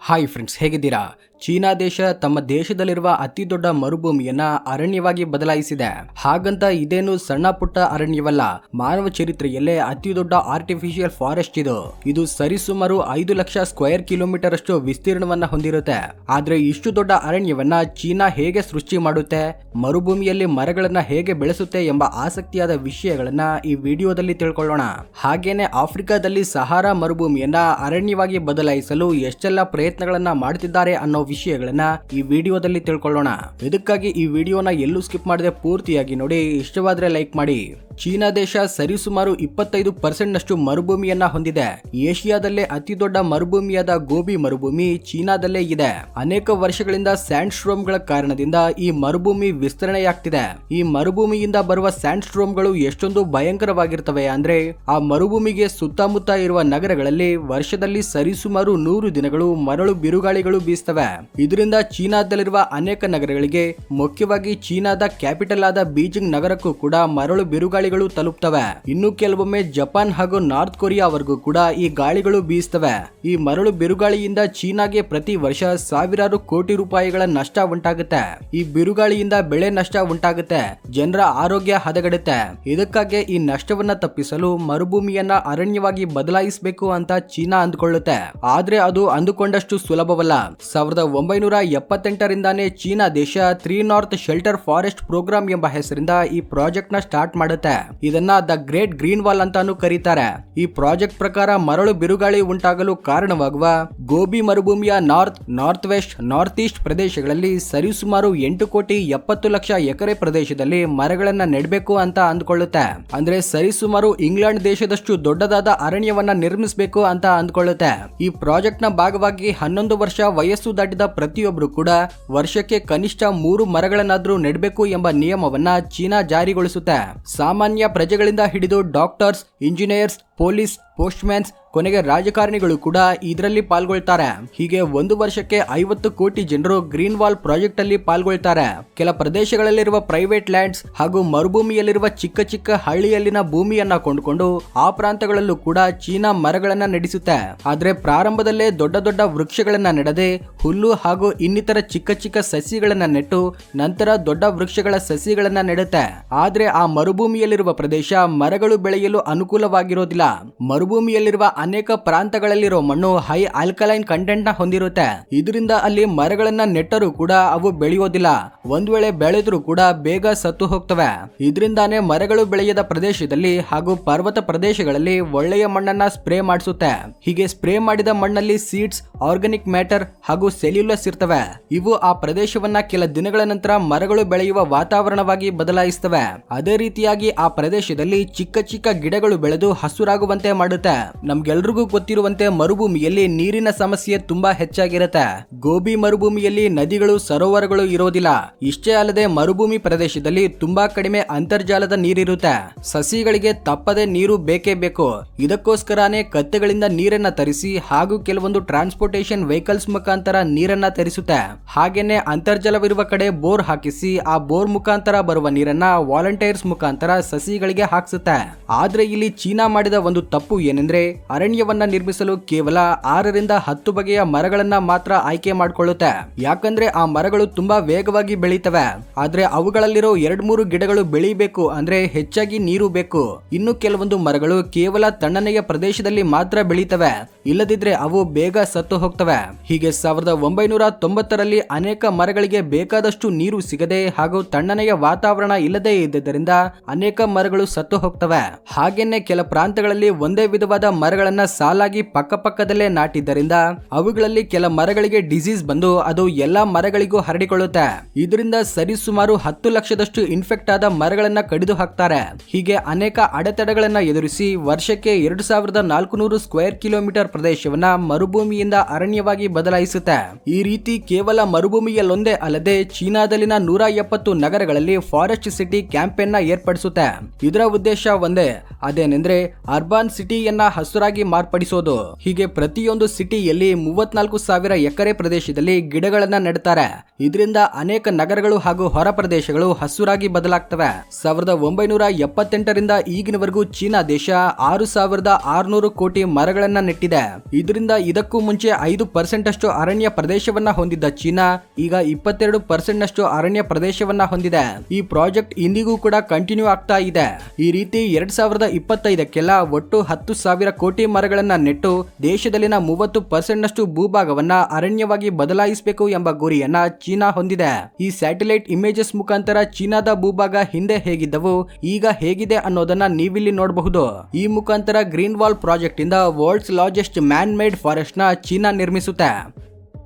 Hi friends, ಹೇಗಿದ್ದೀರಾ? China ದೇಶ ತಮ್ಮ ದೇಶದಲ್ಲಿರುವ ಅತಿ ದೊಡ್ಡ ಮರುಭೂಮಿಯನ್ನ ಅರಣ್ಯವಾಗಿ ಬದಲಾಯಿಸಿದೆ. ಹಾಗಂತ ಇದೇನು ಸಣ್ಣ ಪುಟ್ಟ ಅರಣ್ಯವಲ್ಲ, ಮಾನವ ಚರಿತ್ರೆಯಲ್ಲೇ ಅತಿ ದೊಡ್ಡ ಆರ್ಟಿಫಿಷಿಯಲ್ ಫಾರೆಸ್ಟ್ ಇದು ಸರಿಸುಮಾರು 5 ಲಕ್ಷ ಸ್ಕ್ವೇರ್ ಕಿಲೋಮೀಟರ್ ಅಷ್ಟು ವಿಸ್ತೀರ್ಣವನ್ನ ಹೊಂದಿರುತ್ತೆ. ಆದ್ರೆ ಇಷ್ಟು ದೊಡ್ಡ ಅರಣ್ಯವನ್ನ ಚೀನಾ ಹೇಗೆ ಸೃಷ್ಟಿ ಮಾಡುತ್ತೆ, ಮರುಭೂಮಿಯಲ್ಲಿ ಮರಗಳನ್ನ ಹೇಗೆ ಬೆಳೆಸುತ್ತೆ ಎಂಬ ಆಸಕ್ತಿಯಾದ ವಿಷಯಗಳನ್ನ ಈ ವಿಡಿಯೋದಲ್ಲಿ ತಿಳ್ಕೊಳ್ಳೋಣ. ಹಾಗೇನೆ ಆಫ್ರಿಕಾದಲ್ಲಿ ಸಹಾರಾ ಮರುಭೂಮಿಯನ್ನ ಅರಣ್ಯವಾಗಿ ಬದಲಾಯಿಸಲು ಎಷ್ಟೆಲ್ಲ ಪ್ರಯತ್ನಗಳನ್ನ ಮಾಡುತ್ತಿದ್ದಾರೆ ಅನ್ನೋ ವಿಷಯಗಳನ್ನ ಈ ವಿಡಿಯೋದಲ್ಲಿ ತಿಳ್ಕೊಳ್ಳೋಣ. ಇದಕ್ಕಾಗಿ ಈ ವಿಡಿಯೋನ ಎಲ್ಲೂ ಸ್ಕಿಪ್ ಮಾಡದೆ ಪೂರ್ತಿಯಾಗಿ ನೋಡಿ. ಇಷ್ಟವಾದ್ರೆ ಲೈಕ್ ಮಾಡಿ. ಚೀನಾ ದೇಶ ಸರಿಸುಮಾರು 25% ನಷ್ಟು ಮರುಭೂಮಿಯನ್ನ ಹೊಂದಿದೆ. ಏಷ್ಯಾದಲ್ಲೇ ಅತಿ ದೊಡ್ಡ ಮರುಭೂಮಿಯಾದ ಗೋಬಿ ಮರುಭೂಮಿ ಚೀನಾದಲ್ಲೇ ಇದೆ. ಅನೇಕ ವರ್ಷಗಳಿಂದ ಸ್ಯಾಂಡ್ ಸ್ಟ್ರೋಮ್ಗಳ ಕಾರಣದಿಂದ ಈ ಮರುಭೂಮಿ ವಿಸ್ತರಣೆಯಾಗ್ತಿದೆ. ಈ ಮರುಭೂಮಿಯಿಂದ ಬರುವ ಸ್ಯಾಂಡ್ ಸ್ಟ್ರೋಮ್ಗಳು ಎಷ್ಟೊಂದು ಭಯಂಕರವಾಗಿರ್ತವೆ ಅಂದ್ರೆ, ಆ ಮರುಭೂಮಿಗೆ ಸುತ್ತಮುತ್ತ ಇರುವ ನಗರಗಳಲ್ಲಿ ವರ್ಷದಲ್ಲಿ ಸರಿಸುಮಾರು 100 ದಿನಗಳು ಮರಳು ಬಿರುಗಾಳಿಗಳು ಬೀಸ್ತವೆ. ಇದರಿಂದ ಚೀನಾದಲ್ಲಿರುವ ಅನೇಕ ನಗರಗಳಿಗೆ, ಮುಖ್ಯವಾಗಿ ಚೀನಾದ ಕ್ಯಾಪಿಟಲ್ ಆದ ಬೀಜಿಂಗ್ ನಗರಕ್ಕೂ ಕೂಡ ಮರಳು ಬಿರುಗಾಳಿಗಳು ತಲುಪ್ತವೆ. ಇನ್ನು ಕೆಲವೊಮ್ಮೆ ಜಪಾನ್ ಹಾಗೂ ನಾರ್ತ್ ಕೊರಿಯಾವರೆಗೂ ಕೂಡ ಈ ಗಾಳಿಗಳು ಬೀಸ್ತವೆ. ಈ ಮರಳು ಬಿರುಗಾಳಿಯಿಂದ ಚೀನಾಗೆ ಪ್ರತಿ ವರ್ಷ ಸಾವಿರಾರು ಕೋಟಿ ರೂಪಾಯಿಗಳ ನಷ್ಟ ಉಂಟಾಗುತ್ತೆ. ಈ ಬಿರುಗಾಳಿಯಿಂದ ಬೆಳೆ ನಷ್ಟ ಉಂಟಾಗುತ್ತೆ, ಜನರ ಆರೋಗ್ಯ ಹದಗೆಡುತ್ತೆ. ಇದಕ್ಕಾಗಿ ಈ ನಷ್ಟವನ್ನ ತಪ್ಪಿಸಲು ಮರುಭೂಮಿಯನ್ನ ಅರಣ್ಯವಾಗಿ ಬದಲಾಯಿಸಬೇಕು ಅಂತ ಚೀನಾ ಅಂದುಕೊಳ್ಳುತ್ತೆ. ಆದ್ರೆ ಅದು ಅಂದುಕೊಂಡಷ್ಟು ಸುಲಭವಲ್ಲ. 1978ರಿಂದಾನೇ ಚೀನಾ ದೇಶ 3 ನಾರ್ತ್ ಶೆಲ್ಟರ್ ಫಾರೆಸ್ಟ್ ಪ್ರೋಗ್ರಾಮ್ ಎಂಬ ಹೆಸರಿಂದ ಈ ಪ್ರಾಜೆಕ್ಟ್ ನ ಸ್ಟಾರ್ಟ್ ಮಾಡುತ್ತೆ. ಇದನ್ನ ದ ಗ್ರೇಟ್ ಗ್ರೀನ್ ವಾಲ್ ಅಂತಾನು ಕರೀತಾರೆ. ಈ ಪ್ರಾಜೆಕ್ಟ್ ಪ್ರಕಾರ ಮರಳು ಬಿರುಗಾಳಿ ಉಂಟಾಗಲು ಕಾರಣವಾಗುವ ಗೋಬಿ ಮರುಭೂಮಿಯ ನಾರ್ತ್ ವೆಸ್ಟ್, ನಾರ್ತ್ ಈಸ್ಟ್ ಪ್ರದೇಶಗಳಲ್ಲಿ ಸರಿಸುಮಾರು 8 ಕೋಟಿ 70 ಲಕ್ಷ ಎಕರೆ ಪ್ರದೇಶದಲ್ಲಿ ಮರಗಳನ್ನ ನೆಡಬೇಕು ಅಂತ ಅಂದ್ಕೊಳ್ಳುತ್ತೆ. ಅಂದ್ರೆ ಸರಿಸುಮಾರು ಇಂಗ್ಲೆಂಡ್ ದೇಶದಷ್ಟು ದೊಡ್ಡದಾದ ಅರಣ್ಯವನ್ನ ನಿರ್ಮಿಸಬೇಕು ಅಂತ ಅಂದ್ಕೊಳ್ಳುತ್ತೆ. ಈ ಪ್ರಾಜೆಕ್ಟ್ ನ ಭಾಗವಾಗಿ 11 ವರ್ಷ ವಯಸ್ಸು ದಾಟಿದ ಪ್ರತಿಯೊಬ್ಬರು ಕೂಡ ವರ್ಷಕ್ಕೆ ಕನಿಷ್ಠ 3 ಮರಗಳನ್ನಾದ್ರೂ ನೆಡಬೇಕು ಎಂಬ ನಿಯಮವನ್ನ ಚೀನಾ ಜಾರಿಗೊಳಿಸುತ್ತೆ. ಸಾಮಾನ್ಯ ಪ್ರಜೆಗಳಿಂದ ಹಿಡಿದು ಡಾಕ್ಟರ್ಸ್, ಇಂಜಿನಿಯರ್ಸ್, ಪೊಲೀಸ್, ಪೋಸ್ಟ್ಮ್ಯಾನ್ಸ್, ಕೊನೆಗೆ ರಾಜಕಾರಣಿಗಳು ಕೂಡ ಇದರಲ್ಲಿ ಪಾಲ್ಗೊಳ್ತಾರೆ. ಹೀಗೆ ಒಂದು ವರ್ಷಕ್ಕೆ 50 ಕೋಟಿ ಜನರು ಗ್ರೀನ್ ವಾಲ್ ಪ್ರಾಜೆಕ್ಟ್ ಅಲ್ಲಿ ಪಾಲ್ಗೊಳ್ತಾರೆ. ಕೆಲ ಪ್ರದೇಶಗಳಲ್ಲಿರುವ ಪ್ರೈವೇಟ್ ಲ್ಯಾಂಡ್ಸ್ ಹಾಗೂ ಮರುಭೂಮಿಯಲ್ಲಿರುವ ಚಿಕ್ಕ ಚಿಕ್ಕ ಹಳ್ಳಿಯಲ್ಲಿನ ಭೂಮಿಯನ್ನ ಕೊಂಡುಕೊಂಡು ಆ ಪ್ರಾಂತಗಳಲ್ಲೂ ಕೂಡ ಚೀನಾ ಮರಗಳನ್ನ ನೆಡೆಸುತ್ತೆ. ಆದ್ರೆ ಪ್ರಾರಂಭದಲ್ಲೇ ದೊಡ್ಡ ದೊಡ್ಡ ವೃಕ್ಷಗಳನ್ನ ನೆಡದೆ ಹುಲ್ಲು ಹಾಗೂ ಇನ್ನಿತರ ಚಿಕ್ಕ ಚಿಕ್ಕ ಸಸಿಗಳನ್ನ ನೆಟ್ಟು ನಂತರ ದೊಡ್ಡ ವೃಕ್ಷಗಳ ಸಸಿಗಳನ್ನ ನೆಡುತ್ತೆ. ಆದ್ರೆ ಆ ಮರುಭೂಮಿಯಲ್ಲಿರುವ ಪ್ರದೇಶ ಮರಗಳು ಬೆಳೆಯಲು ಅನುಕೂಲವಾಗಿರೋದಿಲ್ಲ. ಮರುಭೂಮಿಯಲ್ಲಿರುವ ಅನೇಕ ಪ್ರಾಂತಗಳಲ್ಲಿರೋ ಮಣ್ಣು ಹೈ ಆಲ್ಕಲೈನ್ ಕಂಟೆಂಟ್ ನ ಹೊಂದಿರುತ್ತೆ. ಇದರಿಂದ ಅಲ್ಲಿ ಮರಗಳನ್ನ ನೆಟ್ಟರೂ ಕೂಡ ಅವು ಬೆಳೆಯೋದಿಲ್ಲ. ಒಂದ್ ವೇಳೆ ಬೆಳೆದ್ರೂ ಕೂಡ ಬೇಗ ಸತ್ತು ಹೋಗ್ತವೆ. ಇದರಿಂದಾನೇ ಮರಗಳು ಬೆಳೆಯದ ಪ್ರದೇಶದಲ್ಲಿ ಹಾಗೂ ಪರ್ವತ ಪ್ರದೇಶಗಳಲ್ಲಿ ಒಳ್ಳೆಯ ಮಣ್ಣನ್ನ ಸ್ಪ್ರೇ ಮಾಡಿಸುತ್ತೆ. ಹೀಗೆ ಸ್ಪ್ರೇ ಮಾಡಿದ ಮಣ್ಣಲ್ಲಿ ಸೀಡ್ಸ್, ಆರ್ಗಾನಿಕ್ ಮ್ಯಾಟರ್ ಹಾಗೂ ಸೆಲ್ಯುಲಸ್ ಇರ್ತವೆ. ಇವು ಆ ಪ್ರದೇಶವನ್ನ ಕೆಲ ದಿನಗಳ ನಂತರ ಮರಗಳು ಬೆಳೆಯುವ ವಾತಾವರಣವಾಗಿ ಬದಲಾಯಿಸ್ತವೆ. ಅದೇ ರೀತಿಯಾಗಿ ಆ ಪ್ರದೇಶದಲ್ಲಿ ಚಿಕ್ಕ ಚಿಕ್ಕ ಗಿಡಗಳು ಬೆಳೆದು ಹಸುರಾಗುವಂತೆ ಮಾಡುತ್ತೆ. ನಮ್ಗೆಲ್ರಿಗೂ ಗೊತ್ತಿರುವಂತೆ ಮರುಭೂಮಿಯಲ್ಲಿ ನೀರಿನ ಸಮಸ್ಯೆ ತುಂಬಾ ಹೆಚ್ಚಾಗಿರುತ್ತೆ. ಗೋಬಿ ಮರುಭೂಮಿಯಲ್ಲಿ ನದಿಗಳು, ಸರೋವರಗಳು ಇರೋದಿಲ್ಲ. ಇಷ್ಟೇ ಅಲ್ಲದೆ ಮರುಭೂಮಿ ಪ್ರದೇಶದಲ್ಲಿ ತುಂಬಾ ಕಡಿಮೆ ಅಂತರ್ಜಾಲದ ನೀರಿರುತ್ತೆ. ಸಸಿಗಳಿಗೆ ತಪ್ಪದೆ ನೀರು ಬೇಕೇ ಬೇಕು. ಇದಕ್ಕೋಸ್ಕರನೇ ಕತ್ತೆಗಳಿಂದ ನೀರನ್ನ ತರಿಸಿ ಹಾಗೂ ಕೆಲವೊಂದು ಟ್ರಾನ್ಸ್ಪೋರ್ಟೇಷನ್ ವೆಹಿಕಲ್ಸ್ ಮುಖಾಂತರ ನೀರನ್ನ ತರಿಸುತ್ತೆ. ಹಾಗೇನೆ ಅಂತರ್ಜಲವಿರುವ ಕಡೆ ಬೋರ್ ಹಾಕಿಸಿ ಆ ಬೋರ್ ಮುಖಾಂತರ ಬರುವ ನೀರನ್ನ ವಾಲಂಟಿಯರ್ಸ್ ಮುಖಾಂತರ ಸಸಿಗಳಿಗೆ ಹಾಕ್ಸುತ್ತೆ. ಆದ್ರೆ ಇಲ್ಲಿ ಚೀನಾ ಮಾಡಿದ ಒಂದು ತಪ್ಪು ಏನೆಂದ್ರೆ, ಅರಣ್ಯವನ್ನ ನಿರ್ಮಿಸಲು ಕೇವಲ 6ರಿಂದ 10 ಬಗೆಯ ಮರಗಳನ್ನ ಮಾತ್ರ ಆಯ್ಕೆ ಮಾಡಿಕೊಳ್ಳುತ್ತೆ. ಯಾಕಂದ್ರೆ ಆ ಮರಗಳು ತುಂಬಾ ವೇಗವಾಗಿ ಬೆಳೀತವೆ. ಆದ್ರೆ ಅವುಗಳಲ್ಲಿರೋ 2-3 ಗಿಡಗಳು ಬೆಳಿಬೇಕು ಅಂದ್ರೆ ಹೆಚ್ಚಾಗಿ ನೀರು ಬೇಕು. ಇನ್ನು ಕೆಲವೊಂದು ಮರಗಳು ಕೇವಲ ತಣ್ಣನೆಯ ಪ್ರದೇಶದಲ್ಲಿ ಮಾತ್ರ ಬೆಳೀತವೆ, ಇಲ್ಲದಿದ್ರೆ ಅವು ಬೇಗ ಸತ್ತು ಹೋಗ್ತವೆ. ಹೀಗೆ 1990ರಲ್ಲಿ ಅನೇಕ ಮರಗಳಿಗೆ ಬೇಕಾದಷ್ಟು ನೀರು ಸಿಗದೆ ಹಾಗೂ ತಣ್ಣನೆಯ ವಾತಾವರಣ ಇಲ್ಲದೆ ಇದ್ದರಿಂದ ಅನೇಕ ಮರಗಳು ಸತ್ತು ಹೋಗ್ತವೆ. ಹಾಗೇನೆ ಕೆಲ ಪ್ರಾಂತಗಳಲ್ಲಿ ಒಂದೇ ವಿಧವಾದ ಮರಗಳನ್ನ ಸಾಲಾಗಿ ಪಕ್ಕದಲ್ಲೇ ನಾಟಿದ್ದರಿಂದ ಅವುಗಳಲ್ಲಿ ಕೆಲ ಮರಗಳಿಗೆ ಡಿಸೀಸ್ ಬಂದು ಅದು ಎಲ್ಲಾ ಮರಗಳಿಗೂ ಹರಡಿಕೊಳ್ಳುತ್ತೆ. ಇದರಿಂದ ಸರಿಸುಮಾರು 10 ಲಕ್ಷದಷ್ಟು ಇನ್ಫೆಕ್ಟ್ ಆದ ಮರಗಳನ್ನ ಕಡಿದು ಹಾಕ್ತಾರೆ. ಹೀಗೆ ಅನೇಕ ಅಡೆತಡೆಗಳನ್ನ ಎದುರಿಸಿ ವರ್ಷಕ್ಕೆ 2400 ಸ್ಕ್ವೇರ್ ಕಿಲೋಮೀಟರ್ ಪ್ರದೇಶವನ್ನ ಮರುಭೂಮಿಯಿಂದ ಅರಣ್ಯವಾಗಿ ಬದಲಾಯಿಸುತ್ತೆ. ಈ ರೀತಿ ಕೇವಲ ಮರುಭೂಮಿಯಲ್ಲೊಂದೇ ಅಲ್ಲದೆ ಚೀನಾದಲ್ಲಿನ 170 ನಗರಗಳಲ್ಲಿ ಫಾರೆಸ್ಟ್ ಸಿಟಿ ಕ್ಯಾಂಪೇನ್ ನ ಏರ್ಪಡಿಸುತ್ತೆ. ಇದರ ಉದ್ದೇಶ ಒಂದೇ, ಅದೇನೆಂದ್ರೆ ಅರ್ಬನ್ ಸಿಟಿಯನ್ನ ಹಸುರಾಗಿ ಅರಣ್ಯವಾಗಿ ಮಾರ್ಪಡಿಸೋದು. ಹೀಗೆ ಪ್ರತಿಯೊಂದು ಸಿಟಿಯಲ್ಲಿ 34,000 ಎಕರೆ ಪ್ರದೇಶದಲ್ಲಿ ಗಿಡಗಳನ್ನ ನೆಡ್ತಾರೆ. ಇದರಿಂದ ಅನೇಕ ನಗರಗಳು ಹಾಗೂ ಹೊರ ಪ್ರದೇಶಗಳು ಹಸುರಾಗಿ ಬದಲಾಗ್ತವೆ. 1978ರಿಂದ ಈಗಿನವರೆಗೂ ಚೀನಾ ದೇಶ 6,600 ಕೋಟಿ ಮರಗಳನ್ನ ನೆಟ್ಟಿದೆ. ಇದರಿಂದ ಇದಕ್ಕೂ ಮುಂಚೆ 5% ಅಷ್ಟು ಅರಣ್ಯ ಪ್ರದೇಶವನ್ನ ಹೊಂದಿದ್ದ ಚೀನಾ ಈಗ 22% ನಷ್ಟು ಅರಣ್ಯ ಪ್ರದೇಶವನ್ನ ಹೊಂದಿದೆ. ಈ ಪ್ರಾಜೆಕ್ಟ್ ಇಂದಿಗೂ ಕೂಡ ಕಂಟಿನ್ಯೂ ಆಗ್ತಾ ಇದೆ. ಈ ರೀತಿ 2025ಕ್ಕೆಲ್ಲ ಒಟ್ಟು 10,000 ಕೋಟಿ ಮರಗಳನ್ನ ನೆಟ್ಟು ದೇಶದಲ್ಲಿನ 30% ನಷ್ಟು ಭೂಭಾಗವನ್ನ ಅರಣ್ಯವಾಗಿ ಬದಲಾಯಿಸಬೇಕು ಎಂಬ ಗುರಿಯನ್ನ ಚೀನಾ ಹೊಂದಿದೆ. ಈ ಸ್ಯಾಟಲೈಟ್ ಇಮೇಜಸ್ ಮುಖಾಂತರ ಚೀನಾದ ಭೂಭಾಗ ಹಿಂದೆ ಹೇಗಿದ್ದವು ಈಗ ಹೇಗಿದೆ ಅನ್ನೋದನ್ನ ನೀವಿಲ್ಲಿ ನೋಡಬಹುದು. ಈ ಮುಖಾಂತರ ಗ್ರೀನ್ ವಾಲ್ ಪ್ರಾಜೆಕ್ಟ್ ಇಂದ world's largest man made forest ನ ಚೀನಾ ನಿರ್ಮಿಸುತ್ತೆ.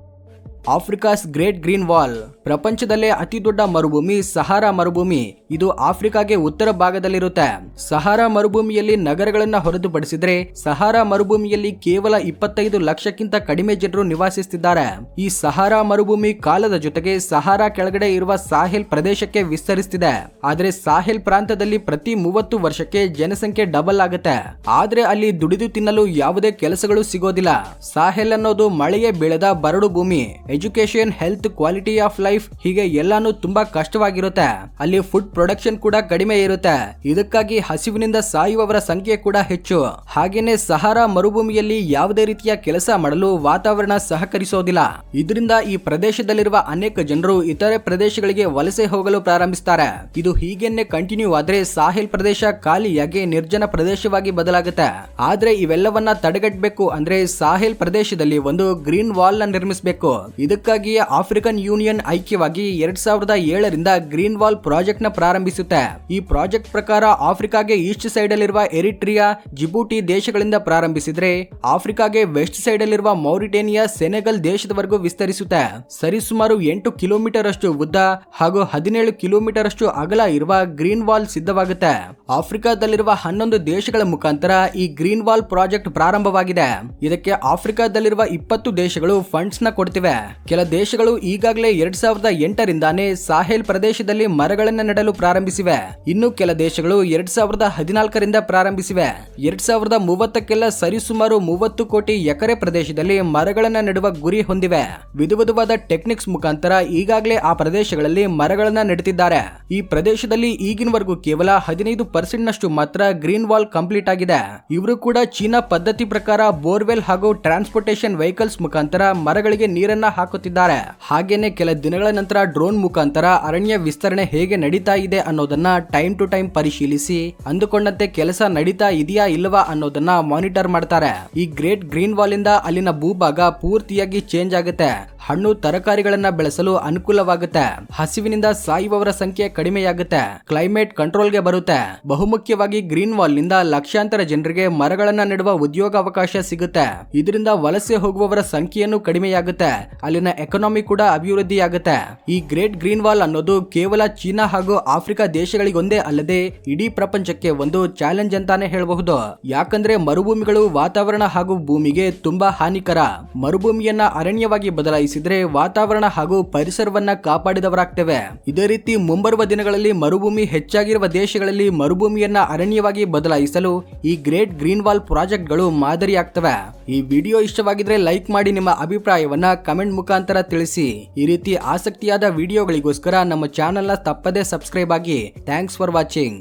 Africa's great green wall. ಪ್ರಪಂಚದಲ್ಲೇ ಅತಿ ದೊಡ್ಡ ಮರುಭೂಮಿ ಸಹಾರಾ ಮರುಭೂಮಿ. ಇದು ಆಫ್ರಿಕಾಗೆ ಉತ್ತರ ಭಾಗದಲ್ಲಿರುತ್ತೆ. ಸಹಾರಾ ಮರುಭೂಮಿಯಲ್ಲಿ ನಗರಗಳನ್ನ ಹೊರತುಪಡಿಸಿದ್ರೆ ಸಹಾರಾ ಮರುಭೂಮಿಯಲ್ಲಿ ಕೇವಲ 25 ಲಕ್ಷಕ್ಕಿಂತ ಕಡಿಮೆ ಜನರು ನಿವಾಸಿಸುತ್ತಿದ್ದಾರೆ. ಈ ಸಹಾರಾ ಮರುಭೂಮಿ ಕಾಲದ ಜೊತೆಗೆ ಸಹಾರಾ ಕೆಳಗಡೆ ಇರುವ ಸಾಹೆಲ್ ಪ್ರದೇಶಕ್ಕೆ ವಿಸ್ತರಿಸುತ್ತಿದೆ. ಆದ್ರೆ ಸಾಹೆಲ್ ಪ್ರಾಂತದಲ್ಲಿ ಪ್ರತಿ 30 ವರ್ಷಕ್ಕೆ ಜನಸಂಖ್ಯೆ ಡಬಲ್ ಆಗುತ್ತೆ. ಆದ್ರೆ ಅಲ್ಲಿ ದುಡಿದು ತಿನ್ನಲು ಯಾವುದೇ ಕೆಲಸಗಳು ಸಿಗೋದಿಲ್ಲ. ಸಾಹೆಲ್ ಅನ್ನೋದು ಮಳೆಯೇ ಬೀಳದ ಬರಡು ಭೂಮಿ. Education, health, quality of life ಹೀಗೆ ಎಲ್ಲಾನು ತುಂಬಾ ಕಷ್ಟವಾಗಿರುತ್ತೆ. ಅಲ್ಲಿ ಫುಡ್ ಪ್ರೊಡಕ್ಷನ್ ಕೂಡ ಕಡಿಮೆ ಇರುತ್ತೆ. ಇದಕ್ಕಾಗಿ ಹಸಿವಿನಿಂದ ಸಾಯುವವರ ಸಂಖ್ಯೆ ಕೂಡ ಹೆಚ್ಚು. ಹಾಗೇನೆ ಸಹಾರಾ ಮರುಭೂಮಿಯಲ್ಲಿ ಯಾವುದೇ ರೀತಿಯ ಕೆಲಸ ಮಾಡಲು ವಾತಾವರಣ ಸಹಕರಿಸೋದಿಲ್ಲ. ಇದರಿಂದ ಈ ಪ್ರದೇಶದಲ್ಲಿರುವ ಅನೇಕ ಜನರು ಇತರೆ ಪ್ರದೇಶಗಳಿಗೆ ವಲಸೆ ಹೋಗಲು ಪ್ರಾರಂಭಿಸುತ್ತಾರೆ. ಇದು ಹೀಗೇನೆ ಕಂಟಿನ್ಯೂ ಆದ್ರೆ ಸಾಹೆಲ್ ಪ್ರದೇಶ ಖಾಲಿಯಾಗಿ ನಿರ್ಜನ ಪ್ರದೇಶವಾಗಿ ಬದಲಾಗುತ್ತೆ. ಆದ್ರೆ ಇವೆಲ್ಲವನ್ನ ತಡೆಗಟ್ಟಬೇಕು ಅಂದ್ರೆ ಸಾಹೆಲ್ ಪ್ರದೇಶದಲ್ಲಿ ಒಂದು ಗ್ರೀನ್ ವಾಲ್ ನ ನಿರ್ಮಿಸಬೇಕು. ಇದಕ್ಕಾಗಿಯೇ ಆಫ್ರಿಕನ್ ಯೂನಿಯನ್ ಐಕ್ಯವಾಗಿ 2007ರಿಂದ ಗ್ರೀನ್ ವಾಲ್ ಪ್ರಾಜೆಕ್ಟ್ ನ ಪ್ರಾರಂಭಿಸುತ್ತೆ. ಈ ಪ್ರಾಜೆಕ್ಟ್ ಪ್ರಕಾರ ಆಫ್ರಿಕಾಗೆ ಈಸ್ಟ್ ಸೈಡ್ ಅಲ್ಲಿರುವ ಎರಿಟ್ರಿಯಾ, ಜಿಬೂಟಿ ದೇಶಗಳಿಂದ ಪ್ರಾರಂಭಿಸಿದ್ರೆ ಆಫ್ರಿಕಾಗೆ ವೆಸ್ಟ್ ಸೈಡ್ ಅಲ್ಲಿರುವ ಮೌರಿಟೇನಿಯಾ, ಸೆನೆಗಲ್ ದೇಶದವರೆಗೂ ವಿಸ್ತರಿಸುತ್ತೆ. ಸರಿಸುಮಾರು 8 ಕಿಲೋಮೀಟರ್ ಅಷ್ಟು ಉದ್ದ ಹಾಗೂ 17 ಕಿಲೋಮೀಟರ್ ಅಷ್ಟು ಅಗಲ ಇರುವ ಗ್ರೀನ್ ವಾಲ್ ಸಿದ್ಧವಾಗುತ್ತೆ. ಆಫ್ರಿಕಾದಲ್ಲಿರುವ 11 ದೇಶಗಳ ಮುಖಾಂತರ ಈ ಗ್ರೀನ್ ವಾಲ್ ಪ್ರಾಜೆಕ್ಟ್ ಪ್ರಾರಂಭವಾಗಿದೆ. ಇದಕ್ಕೆ ಆಫ್ರಿಕಾದಲ್ಲಿರುವ 20 ದೇಶಗಳು ಫಂಡ್ಸ್ ನ ಕೊಡ್ತಿವೆ. ಕೆಲ ದೇಶಗಳು ಈಗಾಗಲೇ 2008ರಿಂದಾನೇ ಸಾಹೆಲ್ ಪ್ರದೇಶದಲ್ಲಿ ಮರಗಳನ್ನು ನೆಡಲು ಪ್ರಾರಂಭಿಸಿವೆ. ಇನ್ನು ಕೆಲ ದೇಶಗಳು 2014ರಿಂದ ಪ್ರಾರಂಭಿಸಿವೆ. 2030ಕ್ಕೆಲ್ಲ ಸರಿಸುಮಾರು 30 ಕೋಟಿ ಎಕರೆ ಪ್ರದೇಶದಲ್ಲಿ ಮರಗಳನ್ನು ನೆಡುವ ಗುರಿ ಹೊಂದಿವೆ. ವಿಧವಾದ ಟೆಕ್ನಿಕ್ಸ್ ಮುಖಾಂತರ ಈಗಾಗಲೇ ಆ ಪ್ರದೇಶಗಳಲ್ಲಿ ಮರಗಳನ್ನು ನೆಡುತ್ತಿದ್ದಾರೆ. ಈ ಪ್ರದೇಶದಲ್ಲಿ ಈಗಿನವರೆಗೂ ಕೇವಲ 15% ನಷ್ಟು ಮಾತ್ರ ಗ್ರೀನ್ ವಾಲ್ ಕಂಪ್ಲೀಟ್ ಆಗಿದೆ. ಇವರು ಕೂಡ ಚೀನಾ ಪದ್ಧತಿ ಪ್ರಕಾರ ಬೋರ್ವೆಲ್ ಹಾಗೂ ಟ್ರಾನ್ಸ್ಪೋರ್ಟೇಷನ್ ವೆಹಿಕಲ್ಸ್ ಮುಖಾಂತರ ಮರಗಳಿಗೆ ನೀರನ್ನ ಹಾಕುತ್ತಿದ್ದಾರೆ. ಹಾಗೇನೆ ಕೆಲ ದಿನಗಳ ನಂತರ ಡ್ರೋನ್ ಮುಖಾಂತರ ಅರಣ್ಯ ವಿಸ್ತರಣೆ ಹೇಗೆ ನಡೀತಾ ಇದೆ ಅನ್ನೋದನ್ನ ಟೈಮ್ ಟು ಟೈಮ್ ಪರಿಶೀಲಿಸಿ ಅಂದುಕೊಂಡಂತೆ ಕೆಲಸ ನಡೀತಾ ಇದೆಯಾ ಇಲ್ಲವಾ ಅನ್ನೋದನ್ನ ಮಾನಿಟರ್ ಮಾಡ್ತಾರೆ. ಈ ಗ್ರೇಟ್ ಗ್ರೀನ್ ವಾಲ್ ಇಂದ ಅಲ್ಲಿನ ಭೂಭಾಗ ಪೂರ್ತಿಯಾಗಿ ಚೇಂಜ್ ಆಗುತ್ತೆ. ಹಣ್ಣು ತರಕಾರಿಗಳನ್ನ ಬೆಳೆಸಲು ಅನುಕೂಲವಾಗುತ್ತೆ. ಹಸಿವಿನಿಂದ ಸಾಯುವವರ ಸಂಖ್ಯೆ ಕಡಿಮೆಯಾಗುತ್ತೆ. ಕ್ಲೈಮೇಟ್ ಕಂಟ್ರೋಲ್ಗೆ ಬರುತ್ತೆ. ಬಹುಮುಖ್ಯವಾಗಿ ಗ್ರೀನ್ ವಾಲ್ ನಿಂದ ಲಕ್ಷಾಂತರ ಜನರಿಗೆ ಮರಗಳನ್ನ ನೆಡುವ ಉದ್ಯೋಗಾವಕಾಶ ಸಿಗುತ್ತೆ. ಇದರಿಂದ ವಲಸೆ ಹೋಗುವವರ ಸಂಖ್ಯೆಯನ್ನು ಕಡಿಮೆಯಾಗುತ್ತೆ. ಅಲ್ಲಿನ ಎಕಾನಮಿ ಕೂಡ ಅಭಿವೃದ್ಧಿಯಾಗುತ್ತೆ. ಈ ಗ್ರೇಟ್ ಗ್ರೀನ್ ವಾಲ್ ಅನ್ನೋದು ಕೇವಲ ಚೀನಾ ಹಾಗೂ ಆಫ್ರಿಕಾ ದೇಶಗಳಿಗೊಂದೇ ಅಲ್ಲದೆ ಇಡೀ ಪ್ರಪಂಚಕ್ಕೆ ಒಂದು ಚಾಲೆಂಜ್ ಅಂತಾನೆ ಹೇಳಬಹುದು. ಯಾಕಂದ್ರೆ ಮರುಭೂಮಿಗಳು ವಾತಾವರಣ ಹಾಗೂ ಭೂಮಿಗೆ ತುಂಬಾ ಹಾನಿಕರ. ಮರುಭೂಮಿಯನ್ನ ಅರಣ್ಯವಾಗಿ ಬದಲಾಯಿಸಿದ್ರೆ ವಾತಾವರಣ ಹಾಗೂ ಪರಿಸರವನ್ನ ಕಾಪಾಡಿದವರಾಗ್ತೇವೆ. ಇದೇ ರೀತಿ ಮುಂಬರುವ ದಿನಗಳಲ್ಲಿ ಮರುಭೂಮಿ ಹೆಚ್ಚಾಗಿರುವ ದೇಶಗಳಲ್ಲಿ ಮರುಭೂಮಿಯನ್ನ ಅರಣ್ಯವಾಗಿ ಬದಲಾಯಿಸಲು ಈ ಗ್ರೇಟ್ ಗ್ರೀನ್ ವಾಲ್ ಪ್ರಾಜೆಕ್ಟ್ಗಳು ಮಾದರಿಯಾಗ್ತವೆ. ಈ ವಿಡಿಯೋ ಇಷ್ಟವಾಗಿದ್ರೆ ಲೈಕ್ ಮಾಡಿ, ನಿಮ್ಮ ಅಭಿಪ್ರಾಯವನ್ನ ಕಮೆಂಟ್ ಮುಖಾಂತರ ತಿಳಿಸಿ. ಈ ರೀತಿ ಆಸಕ್ತಿಯಾದ ವಿಡಿಯೋಗಳಿಗೋಸ್ಕರ ನಮ್ಮ ಚಾನೆಲ್ ನ ತಪ್ಪದೇ ಸಬ್ಸ್ಕ್ರೈಬ್ ಆಗಿ. Thanks for watching.